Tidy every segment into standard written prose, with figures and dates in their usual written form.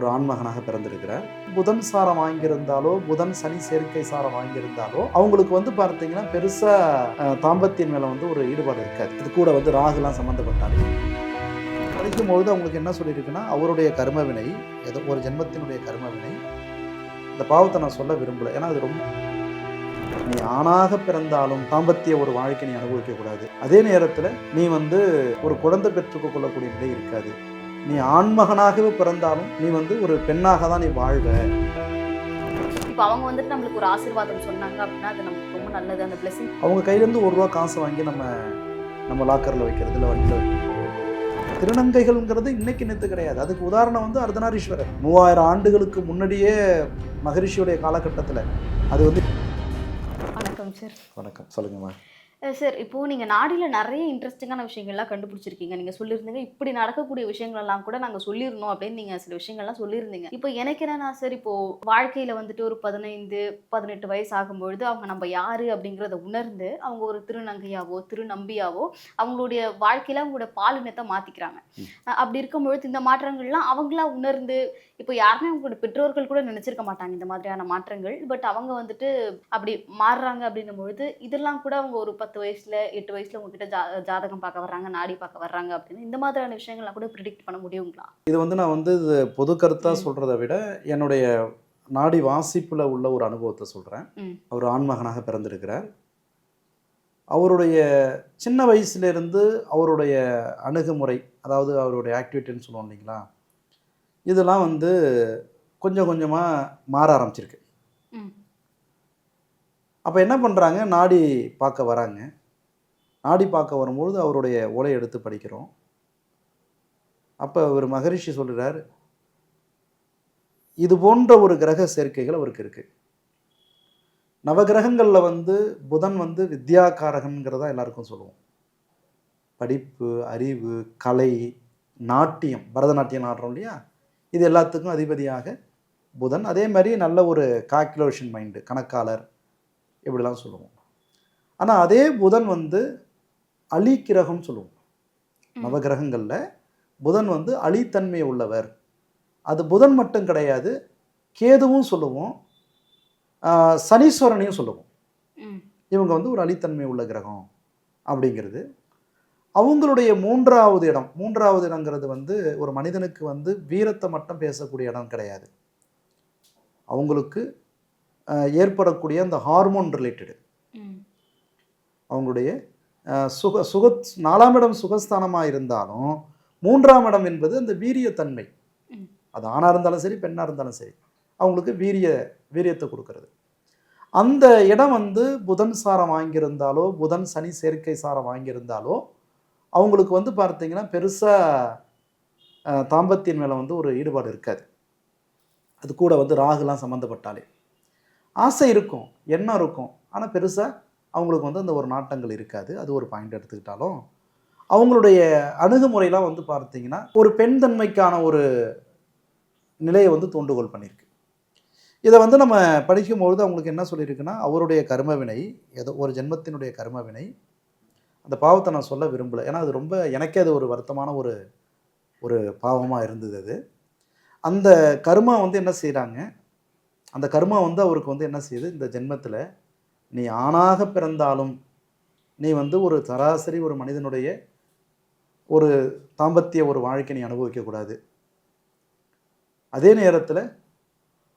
ஒரு ஆண்மகனாக பிறந்திருக்கிறார். புதன் சாரம் வாங்கியிருந்தாலோ, புதன் சனி சேர்க்கை சாரம் வாங்கியிருந்தாலோ, அவங்களுக்கு வந்து பார்த்தீங்கன்னா பெருசா தாம்பத்தியம் மேல வந்து ஒரு ஈடுபாடு இருக்காது. இது கூட வந்து ராகுலாம் சம்மந்தப்பட்டாலே படிக்கும்பொழுது அவங்களுக்கு என்ன சொல்லியிருக்குன்னா, அவருடைய கர்மவினை, ஏதோ ஒரு ஜென்மத்தினுடைய கர்மவினை, இந்த பாவத்தை நான் சொல்ல விரும்பல. ஏன்னா அது ரொம்ப, நீ ஆணாக பிறந்தாலும் தாம்பத்திய ஒரு வாழ்க்கை நீ அனுபவிக்க கூடாது. அதே நேரத்தில் நீ வந்து ஒரு குழந்தை பெற்றுக் கொள்ளக்கூடிய நிலை இருக்காது. நீ ஆண்மகனாகவே பிறந்தாலும் நீ வந்து ஒரு பெண்ணாக தான் நீ வாழ்வ. இப்போ அவங்க வந்துட்டு நம்மளுக்கு ஒரு ஆசீர்வாதம் சொன்னாங்க அப்படின்னா அது நமக்கு ரொம்ப நல்லது. அந்த பிளெஸிங் அவங்க கையிலேருந்து ₹1 காசு வாங்கி நம்ம லாக்கரில் வைக்கிறது இல்லை, வண்டியில் திருநங்கைகள்ங்கிறது இன்னைக்கு நேற்று கிடையாது. அதுக்கு உதாரணம் வந்து அர்த்தநாரீஸ்வரர் 3000 ஆண்டுகளுக்கு முன்னாடியே மகரிஷியுடைய காலகட்டத்தில் அது வந்து. வணக்கம் சார். வணக்கம், சொல்லுங்கம்மா. சார், இப்போது நீங்கள் நாடியில் நிறைய இன்ட்ரெஸ்டிங்கான விஷயங்கள்லாம் கண்டுபிடிச்சிருக்கீங்க. நீங்கள் சொல்லியிருந்தீங்க இப்படி நடக்கக்கூடிய விஷயங்கள்லாம் கூட நாங்கள் சொல்லியிருந்தோம் அப்படின்னு நீங்கள் சில விஷயங்கள்லாம் சொல்லியிருந்தீங்க. இப்போ எனக்கு என்னன்னா சார், இப்போது வாழ்க்கையில் வந்துட்டு ஒரு 15, 18 வயசு ஆகும்பொழுது அவங்க நம்ம யார் அப்படிங்கிறத உணர்ந்து அவங்க ஒரு திருநங்கையாவோ திருநம்பியாவோ அவங்களுடைய வாழ்க்கையில் அவங்களோட பாலினத்தை மாற்றிக்கிறாங்க. அப்படி இருக்கும்பொழுது இந்த மாற்றங்கள்லாம் அவங்களா உணர்ந்து, இப்போ யாருமே அவங்களோட பெற்றோர்கள் கூட நினச்சிருக்க மாட்டாங்க இந்த மாதிரியான மாற்றங்கள். பட் அவங்க வந்துட்டு அப்படி மாறுறாங்க அப்படின்னும் பொழுது இதெல்லாம் கூட அவங்க ஒரு 10 வயசுல 8 வயசுல உங்ககிட்ட ஜாதகம் பார்க்க வர்றாங்க, நாடி பார்க்க வர்றாங்க அப்படின்னு இந்த மாதிரியான விஷயங்கள்லாம் கூட ப்ரிடிக்ட் பண்ண முடியுங்களா? இது வந்து நான் வந்து இது பொது கருத்தாக சொல்கிறத விட என்னுடைய நாடி வாசிப்பில் உள்ள ஒரு அனுபவத்தை சொல்கிறேன். அவர் ஆண்மகனாக பிறந்திருக்கிறார். அவருடைய சின்ன வயசுலேருந்து அவருடைய அணுகுமுறை, அதாவது அவருடைய ஆக்டிவிட்டின்னு சொல்லுவோம் இல்லைங்களா, இதெல்லாம் வந்து கொஞ்சம் கொஞ்சமாக மாற ஆரம்பிச்சிருக்கு. அப்போ என்ன பண்ணுறாங்க, நாடி பார்க்க வராங்க. நாடி பார்க்க வரும்பொழுது அவருடைய ஓலை எடுத்து படிக்கிறோம். அப்போ ஒரு மகரிஷி சொல்கிறார், இது போன்ற ஒரு கிரக சேர்க்கைகள் அவருக்கு இருக்குது. நவகிரகங்களில் வந்து புதன் வந்து வித்யாகாரகன்கிறதா எல்லாருக்கும் சொல்லுவோம். படிப்பு, அறிவு, கலை, நாட்டியம், பரதநாட்டியம் ஆடுறோம் இல்லையா, இது எல்லாத்துக்கும் அதிபதியாக புதன். அதே மாதிரி நல்ல ஒரு கால்குலேஷன் மைண்டு, கணக்காளர், இப்படிலாம் சொல்லுவோம். ஆனால் அதே புதன் வந்து அழிக்கிரகம்னு சொல்லுவோம். நவகிரகங்களில் புதன் வந்து அழித்தன்மை உள்ளவர். அது புதன் மட்டும் கிடையாது, கேதுவும் சொல்லுவோம், சனீஸ்வரனையும் சொல்லுவோம். இவங்க வந்து ஒரு அழித்தன்மை உள்ள கிரகம் அப்படிங்கிறது. அவங்களுடைய மூன்றாவது இடங்கிறது வந்து ஒரு மனிதனுக்கு வந்து வீரத்தை மட்டும் பேசக்கூடிய இடம் கிடையாது. அவங்களுக்கு ஏற்படக்கூடிய அந்த ஹார்மோன் ரிலேட்டடு, அவங்களுடைய சுக 4ஆம் இடம் சுகஸ்தானமாக இருந்தாலும் 3ஆம் இடம் என்பது அந்த வீரியத்தன்மை. அது ஆணாக இருந்தாலும் சரி, பெண்ணாக இருந்தாலும் சரி, அவங்களுக்கு வீரியத்தை கொடுக்கறது. அந்த இடம் வந்து புதன் சாரம் வாங்கியிருந்தாலோ, புதன் சனி சேர்க்கை சாரம் வாங்கியிருந்தாலோ, அவங்களுக்கு வந்து பார்த்தீங்கன்னா பெருசாக தாம்பத்தியம் மேலே வந்து ஒரு ஈடுபாடு இருக்காது. அது கூட வந்து ராகுலாம் சம்மந்தப்பட்டாலே ஆசை இருக்கும், எண்ணம் இருக்கும், ஆனால் பெருசாக அவங்களுக்கு வந்து அந்த ஒரு நாட்டங்கள் இருக்காது. அது ஒரு பாயிண்ட் எடுத்துக்கிட்டாலும் அவங்களுடைய அணுகுமுறையெல்லாம் வந்து பார்த்தீங்கன்னா ஒரு பெண் தன்மைக்கான ஒரு நிலையை வந்து தூண்டுகோல் பண்ணியிருக்கு. இதை வந்து நம்ம படிக்கும்பொழுது அவங்களுக்கு என்ன சொல்லியிருக்குன்னா, அவருடைய கர்மவினை, ஏதோ ஒரு ஜென்மத்தினுடைய கர்மவினை, அந்த பாவத்தை நான் சொல்ல விரும்பலை. ஏன்னா அது ரொம்ப, எனக்கே அது ஒரு வருத்தமான ஒரு பாவமாக இருந்தது. அது அந்த கர்மா வந்து என்ன செய்கிறாங்க, அந்த கர்மா வந்து அவருக்கு வந்து என்ன செய்யுது, இந்த ஜென்மத்தில் நீ ஆணாக பிறந்தாலும் நீ வந்து ஒரு சராசரி ஒரு மனிதனுடைய ஒரு தாம்பத்திய ஒரு வாழ்க்கை நீ அனுபவிக்கக்கூடாது. அதே நேரத்தில்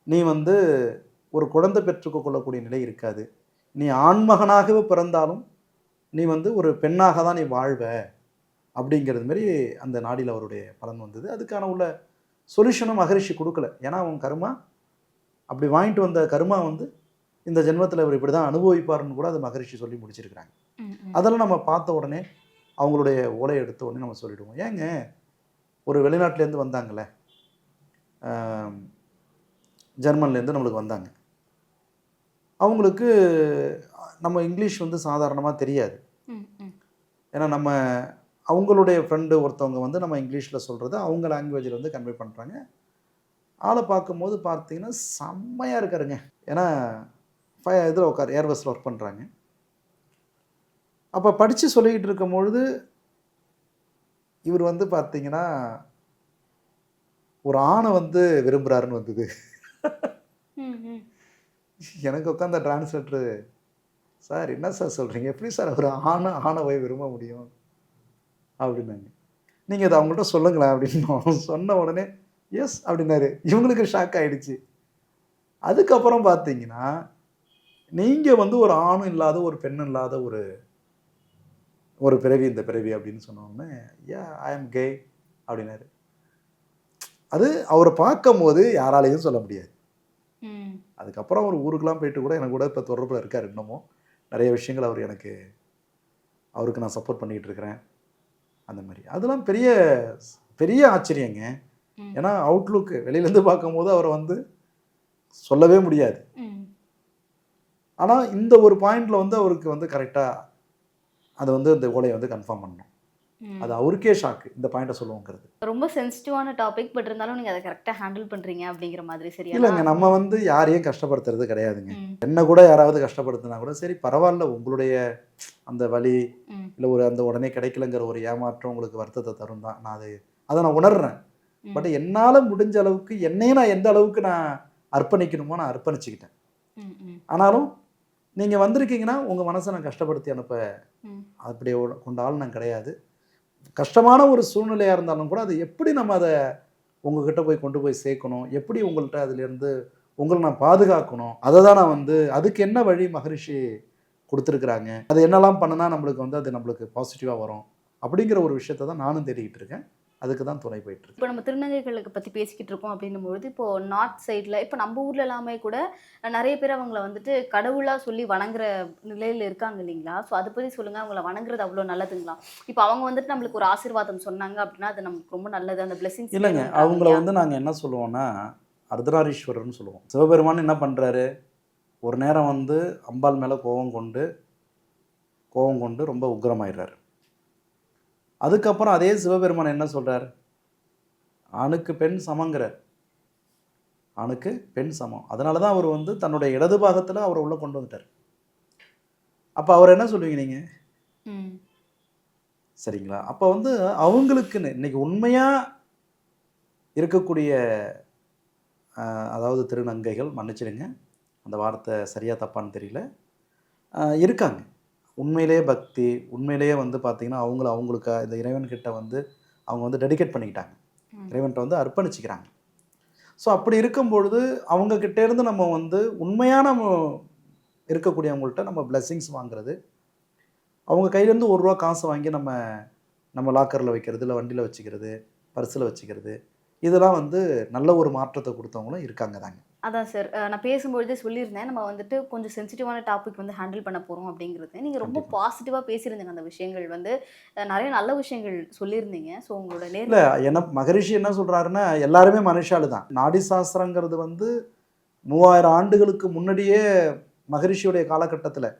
நீ வந்து ஒரு குழந்தை பெற்றுக்கொள்ளக்கூடிய நிலை இருக்காது. நீ ஆண்மகனாகவே பிறந்தாலும் நீ வந்து ஒரு பெண்ணாக தான் நீ வாழ்வ அப்படிங்கிறது மாதிரி அந்த நாடியில் அவருடைய பலன் வந்தது. அதுக்கான உள்ள சொல்யூஷனும் மகரிஷி கொடுக்கல. ஏன்னா அவன் கர்மா அப்படி வாங்கிட்டு வந்த கர்மா வந்து இந்த ஜென்மத்தில் அவர் இப்படி தான் அனுபவிப்பார்னு கூட அது மகரிஷி சொல்லி முடிச்சிருக்கிறாங்க. அதெல்லாம் நம்ம பார்த்த உடனே அவங்களுடைய ஓலை எடுத்த உடனே நம்ம சொல்லிவிடுவோம். ஏங்க, ஒரு வெளிநாட்டிலேருந்து வந்தாங்களே, ஜெர்மன்லேருந்து நம்மளுக்கு வந்தாங்க. அவங்களுக்கு நம்ம இங்கிலீஷ் வந்து சாதாரணமாக தெரியாது. ஏன்னா நம்ம அவங்களுடைய ஃப்ரெண்டு ஒருத்தவங்க வந்து நம்ம இங்கிலீஷில் சொல்கிறது அவங்க லாங்குவேஜில் வந்து கன்வே பண்ணுறாங்க. ஆளை பார்க்கும்போது பார்த்தீங்கன்னா செம்மையாக இருக்காருங்க. ஏன்னா இதில் ஏர்பஸில் ஒர்க் பண்ணுறாங்க. அப்போ படித்து சொல்லிக்கிட்டு இருக்கும்பொழுது இவர் வந்து பார்த்தீங்கன்னா ஒரு ஆணை வந்து விரும்புகிறாருன்னு வந்தது. ம், ம். எனக்கு உட்காந்த டிரான்ஸ்லேட்டரு, சார் என்ன சார் சொல்கிறீங்க, எப்படி சார் ஒரு ஆணை போய் விரும்ப முடியும் அப்படின்னாங்க. நீங்கள் இதை அவங்கள்ட்ட சொல்லுங்களேன் அப்படின்னு சொன்ன உடனே எஸ் அப்படின்னாரு. இவங்களுக்கு ஷாக் ஆகிடுச்சு. அதுக்கப்புறம் பார்த்தீங்கன்னா, நீங்கள் வந்து ஒரு ஆணும் இல்லாத ஒரு பெண்ணும் இல்லாத ஒரு பிறவி இந்த பிறவி அப்படின்னு சொன்னோடனே ஐ ஆம் கே அப்படின்னாரு. அது அவரை பார்க்கும்போது யாராலையும் சொல்ல முடியாது. ம். அதுக்கப்புறம் அவர் ஊருக்கெலாம் போயிட்டு கூட எனக்கு கூட இப்போ தொடர்பில் இருக்கார் இன்னமும். நிறைய விஷயங்கள் அவருக்கு நான் சப்போர்ட் பண்ணிக்கிட்டு இருக்கிறேன் அந்த மாதிரி. அதெல்லாம் பெரிய பெரிய ஆச்சரியங்க. ம். ஏன்னா அவுட்லுக்கு வெளியிலேருந்து பார்க்கும்போது அவரை வந்து சொல்லவே முடியாது. ம். ஆனால் இந்த ஒரு பாயிண்டில் வந்து அவருக்கு வந்து கரெக்டாக அது வந்து அந்த ஓலையை வந்து கன்ஃபார்ம் பண்ணணும். ம். அது அவருக்கே ஷாக்கு இந்த பாயிண்ட்டை சொல்லுவோங்கிறது. ரொம்ப சென்சிட்டிவான டாபிக். பட் இருந்தாலும் நீங்க அதை கரெக்டா ஹேண்டில் பண்றீங்க அப்படிங்கிற மாதிரி. சரியா? இல்லைங்க, நம்ம வந்து யாரையும் கஷ்டப்படுத்துறது கிடையாதுங்க. ம். என்ன கூட யாராவது கஷ்டப்படுத்தினா கூட சரி பரவாயில்ல, உங்களுடைய அந்த வலி ம். இல்லை அந்த உடனே கிடைக்கலங்கிற ஒரு ஏமாற்றம் உங்களுக்கு வருத்தத்தை தரும் தான். நான் அதை நான் உணர்றேன். ம். பட் என்னால் முடிஞ்ச அளவுக்கு என்னையும் நான் எந்த அளவுக்கு நான் அர்ப்பணிக்கணுமோ நான் அர்ப்பணிச்சுக்கிட்டேன். ம். ம். ஆனாலும் நீங்கள் வந்திருக்கீங்கன்னா உங்கள் மனசை நான் கஷ்டப்படுத்தி அனுப்ப ம். அப்படி கொண்ட ஆள் நான் கிடையாது. கஷ்டமான ஒரு சூழ்நிலையாக இருந்தாலும் கூட அது எப்படி நம்ம அதை உங்ககிட்ட போய் கொண்டு போய் சேர்க்கணும், எப்படி உங்கள்கிட்ட அதுலேருந்து உங்களை நான் பாதுகாக்கணும், அதை தான் நான் வந்து அதுக்கு என்ன வழி மகரிஷி கொடுத்துருக்குறாங்க, அது என்னெல்லாம் பண்ணுனா நம்மளுக்கு வந்து அது நம்மளுக்கு பாசிட்டிவாக வரும் அப்படிங்கிற ஒரு விஷயத்தை தான் நானும் தேடிக்கிட்டு இருக்கேன். அதுக்கு தான் துணை போயிட்டுருக்கு. இப்போ நம்ம திருநங்கைகளுக்கு பற்றி பேசிக்கிட்டு இருக்கோம் அப்படின்னும்பொழுது, இப்போ நார்த் சைடில் இப்போ நம்ம ஊர்ல எல்லாமே கூட நிறைய பேர் அவங்கள வந்துட்டு கடவுளாக சொல்லி வணங்குற நிலையில் இருக்காங்க இல்லைங்களா? ஸோ அதை பற்றி சொல்லுங்கள். அவங்கள வணங்குறது அவ்வளோ நல்லதுங்களா? இப்போ அவங்க வந்துட்டு நம்மளுக்கு ஒரு ஆசீர்வாதம் சொன்னாங்க அப்படின்னா அது நமக்கு ரொம்ப நல்லது, அந்த பிளெஸிங்ஸ். இல்லைங்க, அவங்கள வந்து நாங்கள் என்ன சொல்லுவோம்னா அர்த்தநாரீஸ்வரர்னு சொல்லுவோம். சிவபெருமான் என்ன பண்ணுறாரு, ஒரு நேரம் வந்து அம்பாள் மேலே கோபம் கொண்டு ரொம்ப உக்கிரமாயிடுறாரு. அதுக்கப்புறம் அதே சிவபெருமான் என்ன சொல்கிறார், ஆணுக்கு பெண் சமங்கிறார். ஆணுக்கு பெண் சமம். அதனால தான் அவர் வந்து தன்னுடைய இடது பாகத்தில் அவரை உள்ளே கொண்டு வந்துட்டார். அப்போ அவர் என்ன சொல்லுவீங்க நீங்கள்? சரிங்களா? அப்போ வந்து அவங்களுக்குன்னு இன்னைக்கு உண்மையாக இருக்கக்கூடிய அதாவது திருநங்கைகள், மன்னிச்சிடுங்க அந்த வார்த்தை சரியாக தப்பான்னு தெரியல, இருக்காங்க. உண்மையிலேயே பக்தி, உண்மையிலேயே வந்து பார்த்திங்கன்னா அவங்களுக்கு இந்த இறைவன்கிட்ட வந்து அவங்க வந்து டெடிகேட் பண்ணிக்கிட்டாங்க, இறைவன்கிட்ட வந்து அர்ப்பணிச்சுக்கிறாங்க. ஸோ அப்படி இருக்கும்பொழுது அவங்கக்கிட்டேருந்து நம்ம வந்து உண்மையான இருக்கக்கூடியவங்கள்ட்ட நம்ம பிளெஸ்ஸிங்ஸ் வாங்குறது, அவங்க கையிலேருந்து ₹1 காசு வாங்கி நம்ம லாக்கரில் வைக்கிறது, இல்லை வண்டியில் வச்சுக்கிறது, பர்ஸில் வச்சுக்கிறது, இதெல்லாம் வந்து நல்ல ஒரு மாற்றத்தை கொடுத்தவங்களும் இருக்காங்க தாங்க. அதான் சார், நான் பேசும்பொழுதே சொல்லியிருந்தேன், நம்ம வந்துட்டு கொஞ்சம் சென்சிட்டிவான டாபிக் வந்து ஹேண்டில் பண்ண போகிறோம் அப்படிங்கிறது. நீங்கள் ரொம்ப பாசிட்டிவாக பேசியிருந்தீங்க. அந்த விஷயங்கள் வந்து நிறைய நல்ல விஷயங்கள் சொல்லியிருந்தீங்க. ஸோ உங்களோட இல்லை, என்ன மகரிஷி என்ன சொல்கிறாருன்னா எல்லாருமே மனுஷாலு தான். நாடி சாஸ்திரங்கிறது வந்து 3000 ஆண்டுகளுக்கு முன்னாடியே மகரிஷியுடைய காலகட்டத்தில்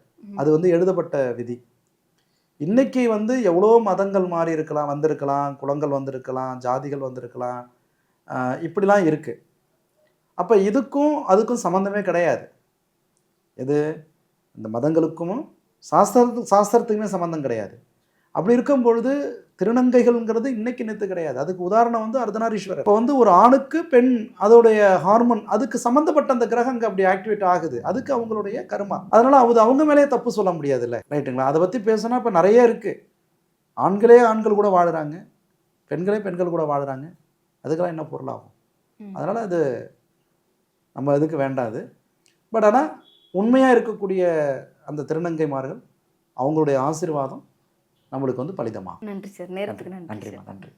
அது வந்து எழுதப்பட்ட விதி. இன்னைக்கு வந்து எவ்வளோ மதங்கள் மாறி இருக்கலாம், வந்திருக்கலாம், குலங்கள் வந்திருக்கலாம், ஜாதிகள் வந்திருக்கலாம், இப்படிலாம் இருக்குது. அப்போ இதுக்கும் அதுக்கும் சம்மந்தமே கிடையாது. எது இந்த மதங்களுக்கும் சாஸ்திரத்துக்குமே சம்மந்தம் கிடையாது. அப்படி இருக்கும் பொழுது திருநங்கைகள்ங்கிறது இன்னைக்கு நேற்று கிடையாது. அதுக்கு உதாரணம் வந்து அர்த்தநாரீஸ்வரர். இப்போ வந்து ஒரு ஆணுக்கு பெண் அதோடைய ஹார்மோன் அதுக்கு சம்மந்தப்பட்ட அந்த கிரகங்க அப்படி ஆக்டிவேட் ஆகுது, அதுக்கு அவங்களுடைய கர்மா. அதனால அவங்க மேலேயே தப்பு சொல்ல முடியாது இல்லை, ரைட்டுங்களா? அதை பற்றி பேசினா இப்போ நிறைய இருக்குது. ஆண்கள் கூட வாழுறாங்க, பெண்கள் கூட வாழுறாங்க. அதுக்கெல்லாம் என்ன பொருளாகும்? அதனால் அது நம்ம இதுக்கு வேண்டாது. பட் ஆனால் உண்மையாக இருக்கக்கூடிய அந்த திருநங்கைமார்கள் அவங்களுடைய ஆசீர்வாதம் நம்மளுக்கு வந்து பலிதமாகும். நன்றி சார், நேரத்துக்கு நன்றி. நன்றி.